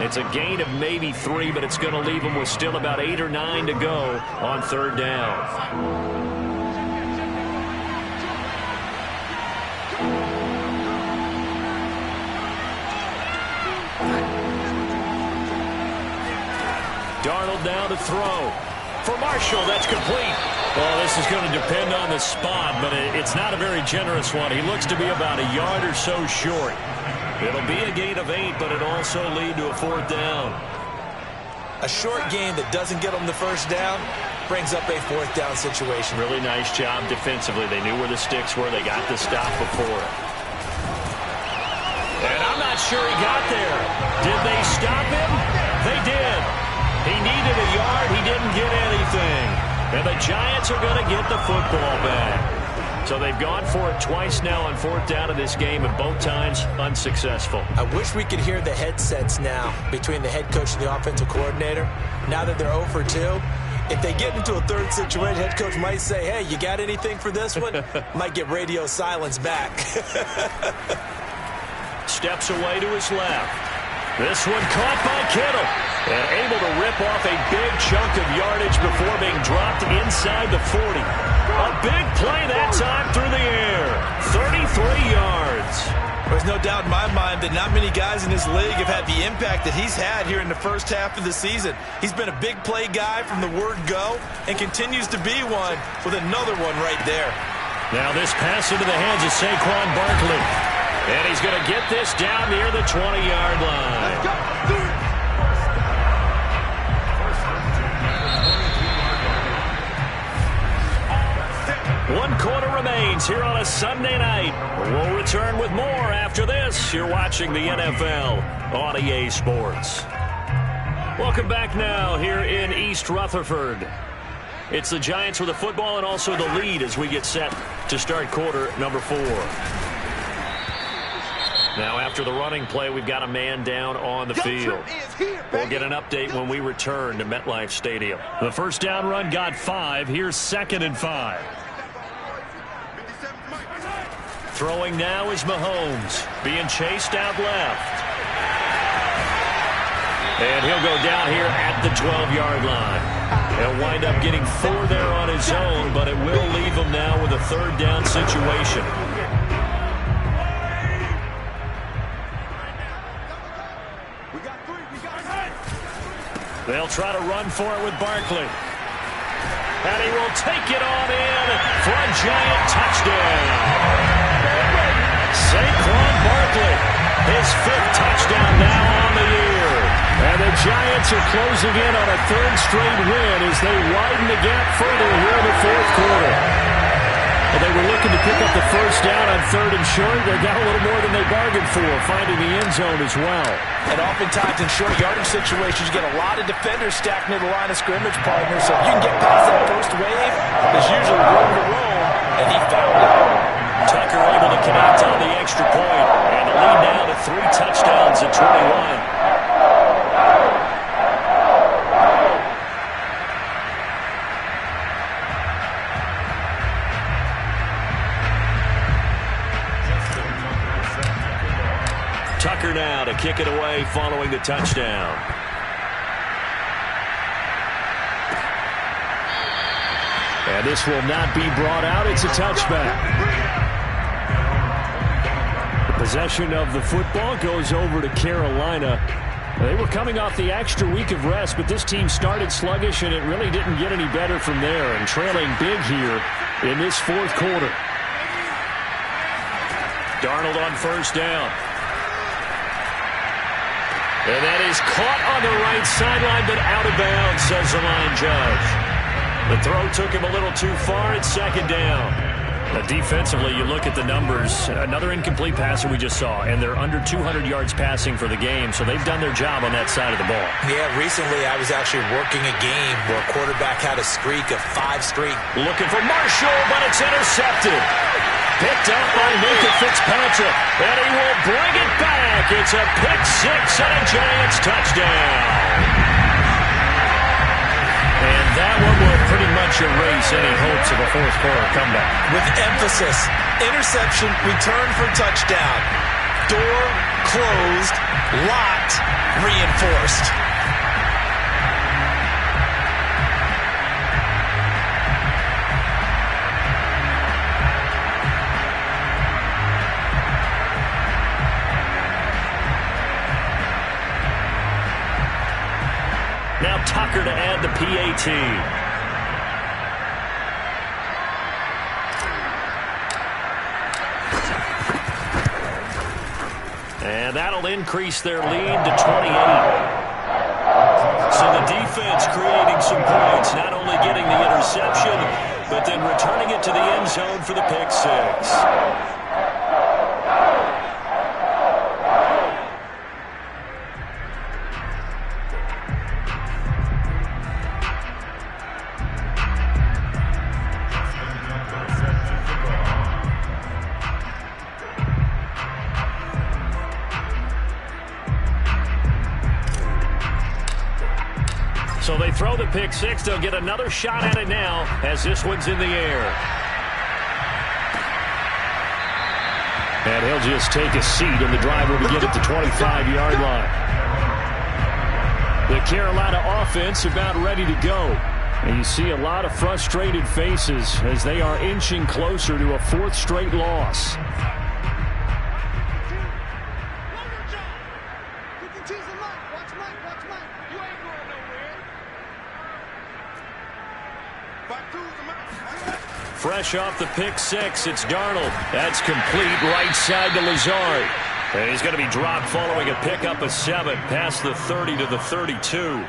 It's a gain of maybe 3, but it's going to leave them with still about 8 or 9 to go on third down. Darnold now to throw. For Marshall, that's complete. Well, this is going to depend on the spot, but it's not a very generous one. He looks to be about a yard or so short. It'll be a gain of 8, but it'll also lead to a fourth down. A short gain that doesn't get them the first down brings up a fourth down situation. Really nice job defensively. They knew where the sticks were. They got the stop before it. And I'm not sure he got there. Did they stop him? They did. He needed a yard. He didn't get anything. And the Giants are going to get the football back. So they've gone for it twice now on fourth down of this game, and both times unsuccessful. I wish we could hear the headsets now between the head coach and the offensive coordinator. Now that they're 0 for 2, if they get into a third situation, head coach might say, hey, you got anything for this one? Might get radio silence back. Steps away to his left. This one caught by Kittle and able to rip off a big chunk of yardage before being dropped inside the 40. A big play that time through the air. 33 yards. There's no doubt in my mind that not many guys in this league have had the impact that he's had here in the first half of the season. He's been a big play guy from the word go and continues to be one with another one right there. Now this pass into the hands of Saquon Barkley. And he's going to get this down near the 20-yard line. Let's go. 1 quarter remains here on a Sunday night. We'll return with more after this. You're watching the NFL on EA Sports. Welcome back now here in East Rutherford. It's the Giants with the football and also the lead as we get set to start quarter number 4. Now, after the running play, we've got a man down on the field. We'll get an update when we return to MetLife Stadium. The first down run got 5. Here's 2nd and 5. Throwing now is Mahomes, being chased out left. And he'll go down here at the 12-yard line. He'll wind up getting 4 there on his own, but it will leave him now with a third down situation. They'll try to run for it with Barkley. And he will take it on in for a Giant touchdown. Saquon Barkley, his 5th touchdown now on the year. And the Giants are closing in on a 3rd straight win as they widen the gap further here in the 4th quarter. Well, they were looking to pick up the first down on 3rd and short. They got a little more than they bargained for, finding the end zone as well. And oftentimes in short yardage situations, you get a lot of defenders stacked near the line of scrimmage, partner. So if you can get past that first wave, there's usually room to roam, and he found it. Tucker able to connect on the extra point, and the lead now to 3 touchdowns at 21. Tucker now to kick it away following the touchdown. And this will not be brought out. It's a touchback. The possession of the football goes over to Carolina. They were coming off the extra week of rest, but this team started sluggish, and it really didn't get any better from there, and trailing big here in this 4th quarter. Darnold on first down. And that is caught on the right sideline, but out of bounds, says the line judge. The throw took him a little too far. It's 2nd down. Defensively, you look at the numbers. Another incomplete passer we just saw, and they're under 200 yards passing for the game, so they've done their job on that side of the ball. Yeah, recently I was actually working a game where a quarterback had a streak of 5 straight. Looking for Marshall, but it's intercepted. Picked up by Minkah Fitzpatrick, and he will bring it back. It's a pick-6 and a Giants touchdown. And that one will pretty much erase any hopes of a 4th quarter comeback. With emphasis, interception, return for touchdown. Door closed, locked, reinforced. Now Tucker to add the PAT. And that'll increase their lead to 28. So the defense creating some points, not only getting the interception, but then returning it to the end zone for the pick six. So they throw the pick six. They'll get another shot at it now as this one's in the air. And he'll just take a seat, and the driver will get it to 25-yard line. The Carolina offense about ready to go. And you see a lot of frustrated faces as they are inching closer to a fourth straight loss. Fresh off the pick six, it's Darnold. That's complete right side to Lazard. And he's going to be dropped following a pickup of 7 past the 30 to the 32.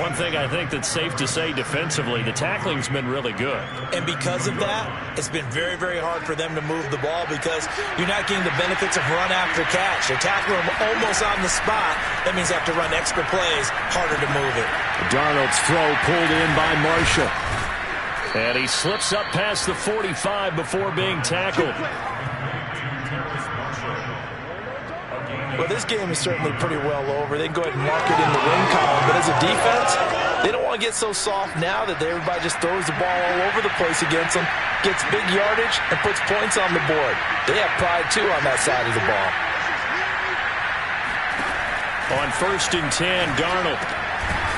One thing I think that's safe to say defensively, the tackling's been really good. And because of that, it's been very, very hard for them to move the ball because you're not getting the benefits of run after catch. They're tackling them almost on the spot. That means they have to run extra plays, harder to move it. Darnold's throw pulled in by Marshall. And he slips up past the 45 before being tackled. Well, this game is certainly pretty well over. They can go ahead and mark it in the win column. But as a defense, they don't want to get so soft now that everybody just throws the ball all over the place against them, gets big yardage, and puts points on the board. They have pride, too, on that side of the ball. On 1st and 10, Darnold.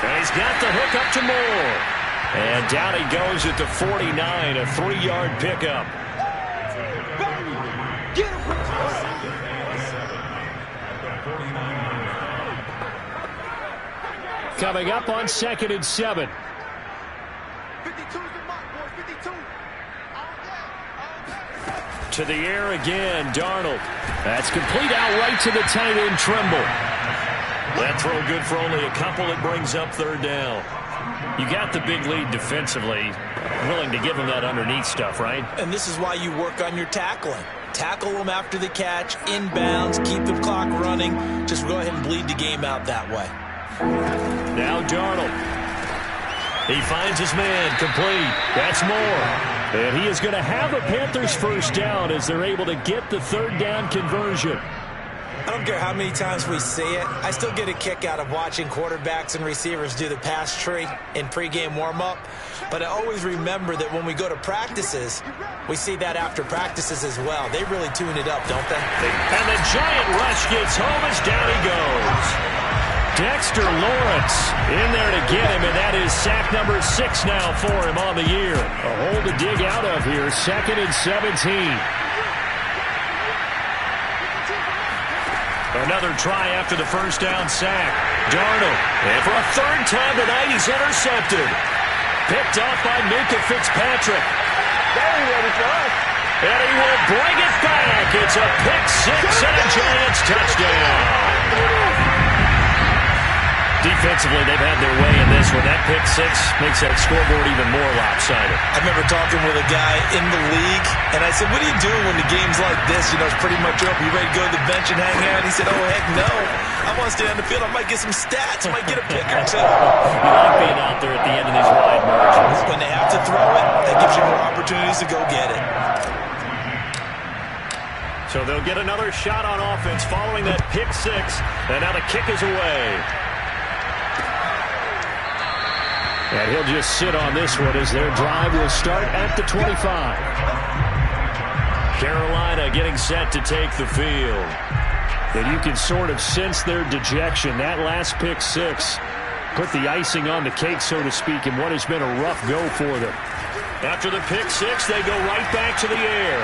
And he's got the hook up to Moore. And down he goes at the 49, a 3-yard pickup. Coming up on 2nd and 7. To the air again, Darnold. That's complete out right to the tight end, Trimble. That throw good for only a couple. It brings up 3rd down. You got the big lead defensively, willing to give them that underneath stuff, right? And this is why you work on your tackling. Tackle them after the catch, inbounds, keep the clock running. Just go ahead and bleed the game out that way. Now Darnold. He finds his man, complete. That's Moore. And he is going to have a Panthers first down as they're able to get the 3rd down conversion. I don't care how many times we see it. I still get a kick out of watching quarterbacks and receivers do the pass tree in pregame warm-up. But I always remember that when we go to practices, we see that after practices as well. They really tune it up, don't they? And the giant rush gets home as down he goes. Dexter Lawrence in there to get him, and that is sack number 6 now for him on the year. A hole to dig out of here, 2nd and 17. Another try after the first down sack. Darnold, and for a 3rd time tonight, he's intercepted. Picked off by Minkah Fitzpatrick. Very ready for us. And he will bring it back. It's a pick 6 and a Giants touchdown. Defensively, they've had their way in this one. That pick 6 makes that scoreboard even more lopsided. I remember talking with a guy in the league, and I said, what do you do when the game's like this? You know, it's pretty much over. You ready to go to the bench and hang out? He said, oh, heck no. I want to stay on the field. I might get some stats. I might get a pick or 2. You like being out there at the end of these wide margins. When they have to throw it, that gives you more opportunities to go get it. So they'll get another shot on offense following that pick 6, and now the kick is away. And he'll just sit on this one as their drive will start at the 25. Carolina getting set to take the field. And you can sort of sense their dejection. That last pick six put the icing on the cake, so to speak, in what has been a rough go for them. After the pick six, they go right back to the air.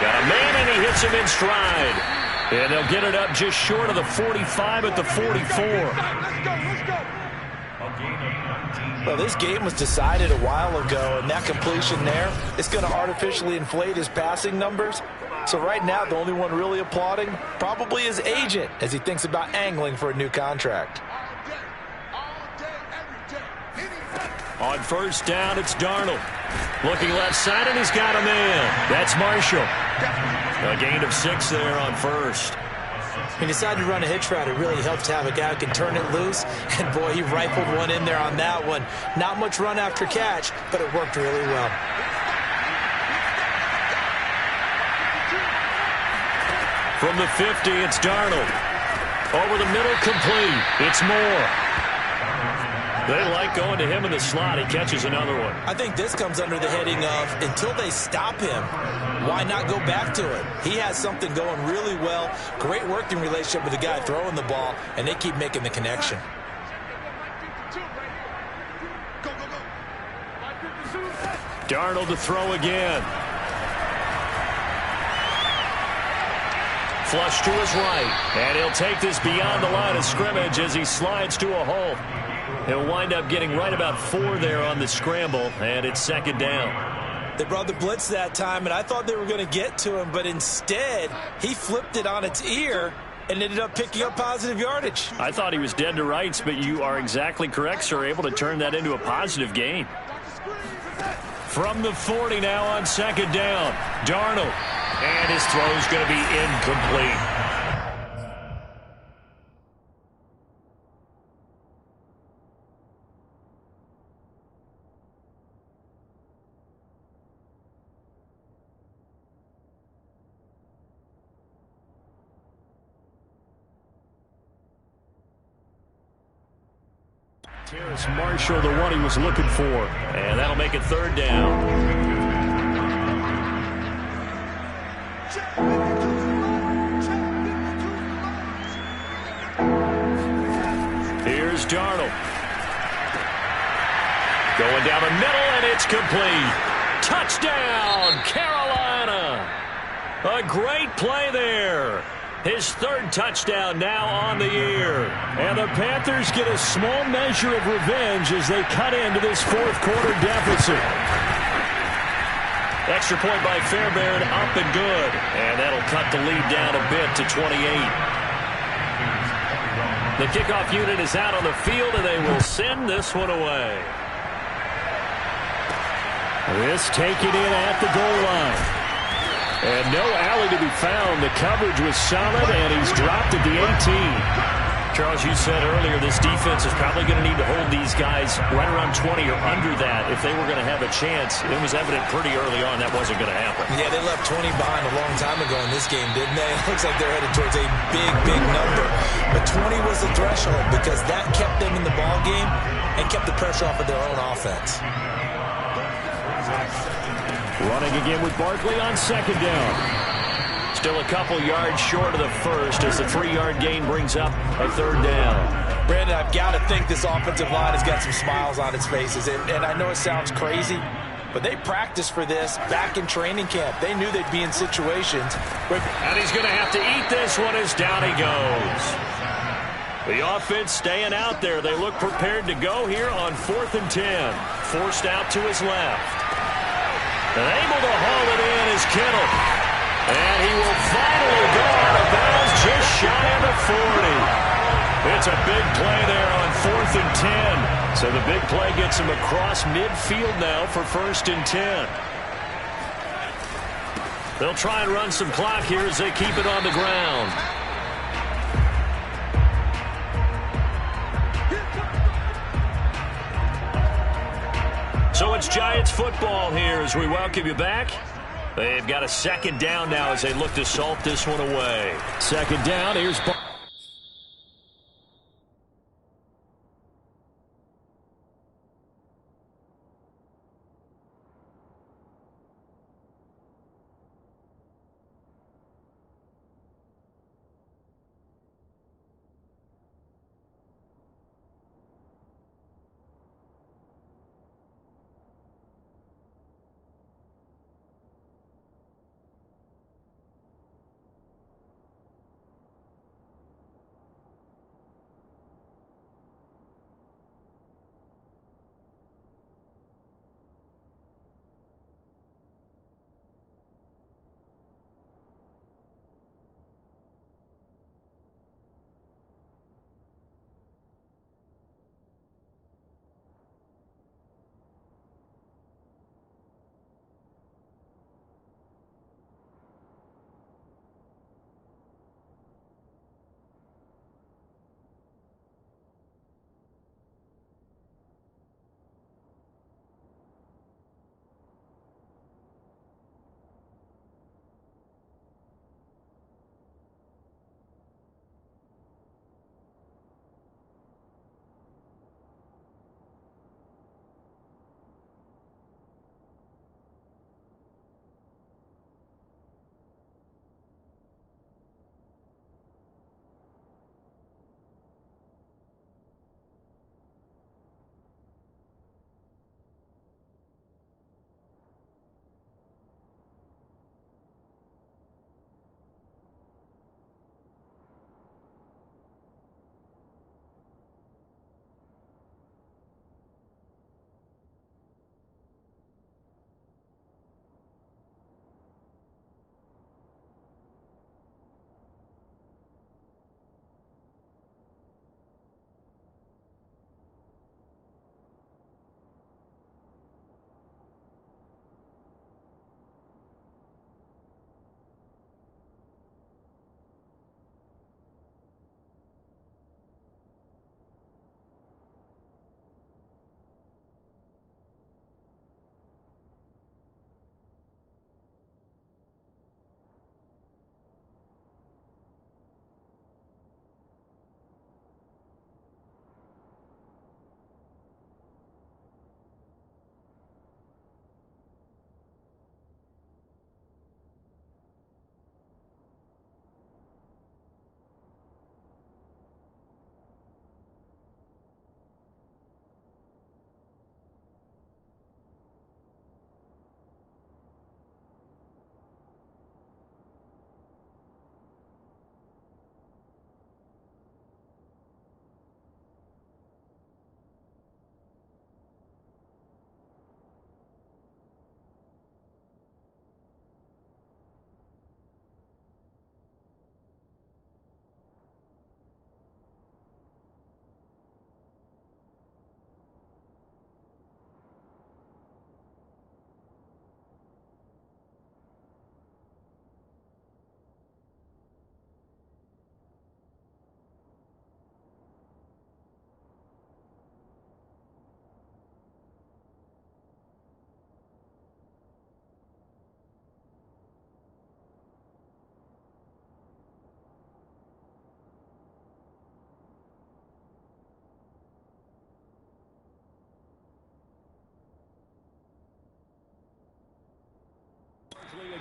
Got a man, and he hits him in stride. And they'll get it up just short of the 45 at the 44. Well, this game was decided a while ago, and that completion there is going to artificially inflate his passing numbers. So right now, the only one really applauding probably his agent as he thinks about angling for a new contract. On first down, it's Darnold. Looking left side, and he's got a man. That's Marshall. A gain of 6 there on first. He decided to run a hitch route. It really helped to have a guy who can turn it loose. And, boy, he rifled one in there on that one. Not much run after catch, but it worked really well. From the 50, it's Darnold. Over the middle, complete. It's Moore. They like going to him in the slot. He catches another one. I think this comes under the heading of until they stop him, why not go back to it? He has something going really well. Great working relationship with the guy throwing the ball, and they keep making the connection. Darnold to throw again. Flush to his right. And he'll take this beyond the line of scrimmage as he slides to a halt. He'll wind up getting right about 4 there on the scramble, and it's second down. They brought the blitz that time, and I thought they were going to get to him, but instead, he flipped it on its ear and ended up picking up positive yardage. I thought he was dead to rights, but you are exactly correct, sir. Able to turn that into a positive gain. From the 40 now on second down, Darnold. And his throw's going to be incomplete. Terrace Marshall, the one he was looking for. And that'll make it third down. Here's Darnold. Going down the middle, and it's complete. Touchdown, Carolina. A great play there. His third touchdown now on the year. And the Panthers get a small measure of revenge as they cut into this fourth quarter deficit. Extra point by Fairbairn, up and good. And that'll cut the lead down a bit to 28. The kickoff unit is out on the field, and they will send this one away. This taken in at the goal line. And no alley to be found. The coverage was solid, and he's dropped at the 18. Charles, you said earlier this defense is probably going to need to hold these guys right around 20 or under that if they were going to have a chance. It was evident pretty early on that wasn't going to happen. Yeah, they left 20 behind a long time ago in this game, didn't they? It looks like they're headed towards a big, big number. But 20 was the threshold because that kept them in the ball game and kept the pressure off of their own offense. Running again with Barkley on second down. Still a couple yards short of the first as the 3-yard gain brings up a third down. Brandon, I've got to think this offensive line has got some smiles on its faces. And I know it sounds crazy, but they practiced for this back in training camp. They knew they'd be in situations where... And he's going to have to eat this one as down he goes. The offense staying out there. They look prepared to go here on 4th and 10. Forced out to his left. And able to haul it in is Kittle. And he will finally go out of bounds just shy of the 40. It's a big play there on 4th and 10. So the big play gets him across midfield now for 1st and 10. They'll try and run some clock here as they keep it on the ground. So it's Giants football here as we welcome you back. They've got a second down now as they look to salt this one away. Second down, here's...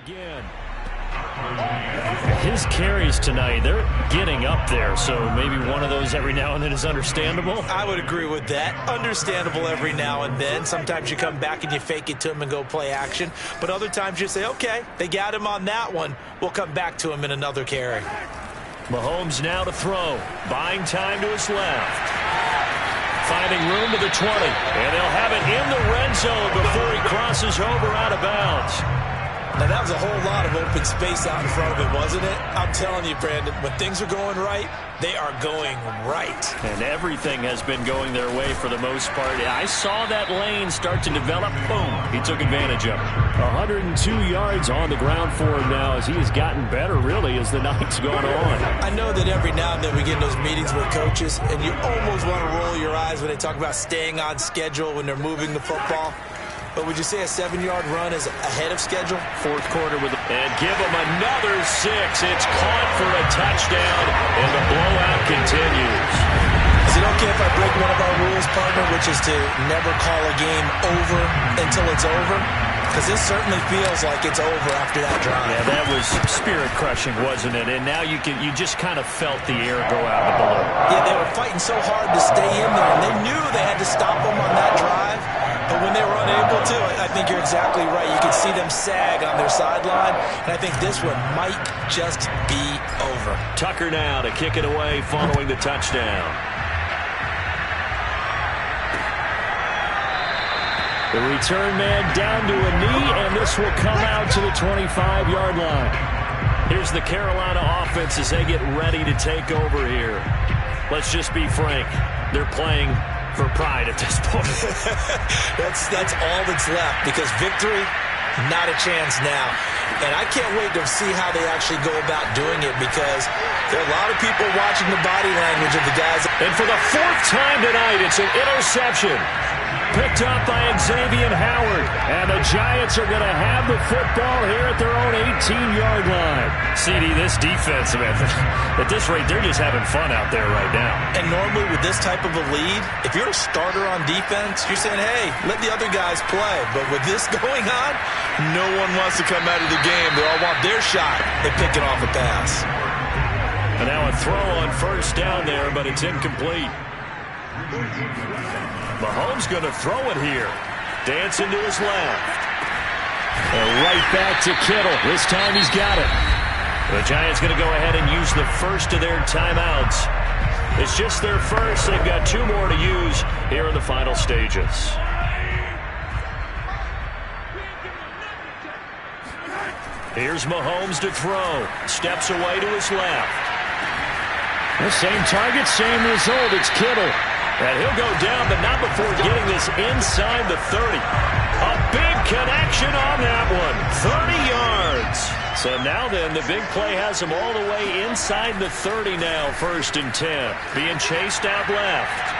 Again. His carries tonight, they're getting up there, so maybe one of those every now and then is understandable. I would agree with that. Understandable every now and then. Sometimes you come back and you fake it to him and go play action. But other times you say, okay, they got him on that one. We'll come back to him in another carry. Mahomes now to throw. Buying time to his left. Finding room to the 20. And they'll have it in the red zone before he crosses over out of bounds. Now, that was a whole lot of open space out in front of him, wasn't it? I'm telling you, Brandon, when things are going right, they are going right. And everything has been going their way for the most part. I saw that lane start to develop. Boom. He took advantage of it. 102 yards on the ground for him now as he has gotten better, really, as the night's gone on. I know that every now and then we get in those meetings with coaches, and you almost want to roll your eyes when they talk about staying on schedule when they're moving the football. But would you say a 7-yard run is ahead of schedule? Fourth quarter with and give him another 6. It's caught for a touchdown, and the blowout continues. Is it okay if I break one of our rules, partner, which is to never call a game over until it's over? Because this certainly feels like it's over after that drive. Yeah, that was spirit-crushing, wasn't it? And now you just kind of felt the air go out of the balloon. Yeah, they were fighting so hard to stay in there, and they knew they had to stop them on that drive. But when they were unable to, I think you're exactly right. You could see them sag on their sideline, and I think this one might just be over. Tucker now to kick it away following the touchdown. The return man down to a knee, and this will come out to the 25-yard line. Here's the Carolina offense as they get ready to take over here. Let's just be frank. They're playing for pride at this point. That's all that's left, because victory, not a chance now. And I can't wait to see how they actually go about doing it, because there are a lot of people watching the body language of the guys. And for the 4th time tonight, it's an interception. Picked up by Xavier Howard. And the Giants are going to have the football here at their own 18-yard line. CD, this defense, man, at this rate, they're just having fun out there right now. And normally with this type of a lead, if you're a starter on defense, you're saying, hey, let the other guys play. But with this going on, no one wants to come out of the game. They all want their shot at picking off a pass. And now a throw on first down there, but it's incomplete. Mahomes going to throw it here. Dancing to his left. And right back to Kittle. This time he's got it. The Giants going to go ahead and use the first of their timeouts. It's just their first. They've got 2 more to use here in the final stages. Here's Mahomes to throw. Steps away to his left. The same target, same result. It's Kittle. And he'll go down, but not before getting this inside the 30. A big connection on that one. 30 yards. So now then, the big play has him all the way inside the 30 now, 1st and 10. Being chased out left.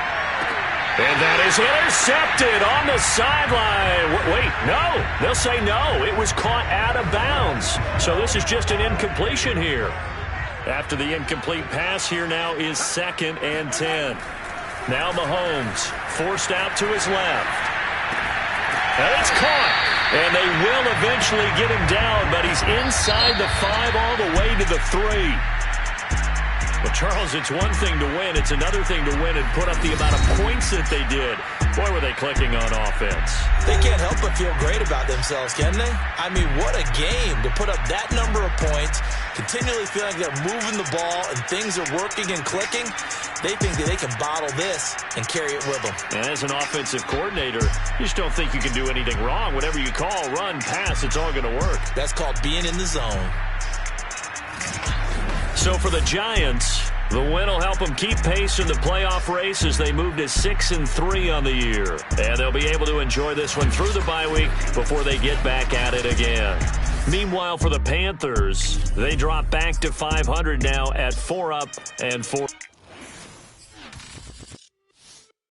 And that is intercepted on the sideline. Wait, no. They'll say no. It was caught out of bounds. So this is just an incompletion here. After the incomplete pass, here now is 2nd and 10. Now Mahomes forced out to his left. And it's caught. And they will eventually get him down, but he's inside the 5 all the way to the 3. Well, Charles, it's one thing to win. It's another thing to win and put up the amount of points that they did. Boy, were they clicking on offense. They can't help but feel great about themselves, can they? I mean, what a game to put up that number of points, continually feeling they're moving the ball and things are working and clicking. They think that they can bottle this and carry it with them. And as an offensive coordinator, you just don't think you can do anything wrong. Whatever you call, run, pass, it's all going to work. That's called being in the zone. So for the Giants, the win will help them keep pace in the playoff race as they move to 6-3 on the year. And they'll be able to enjoy this one through the bye week before they get back at it again. Meanwhile, for the Panthers, they drop back to 500 now at 4-4.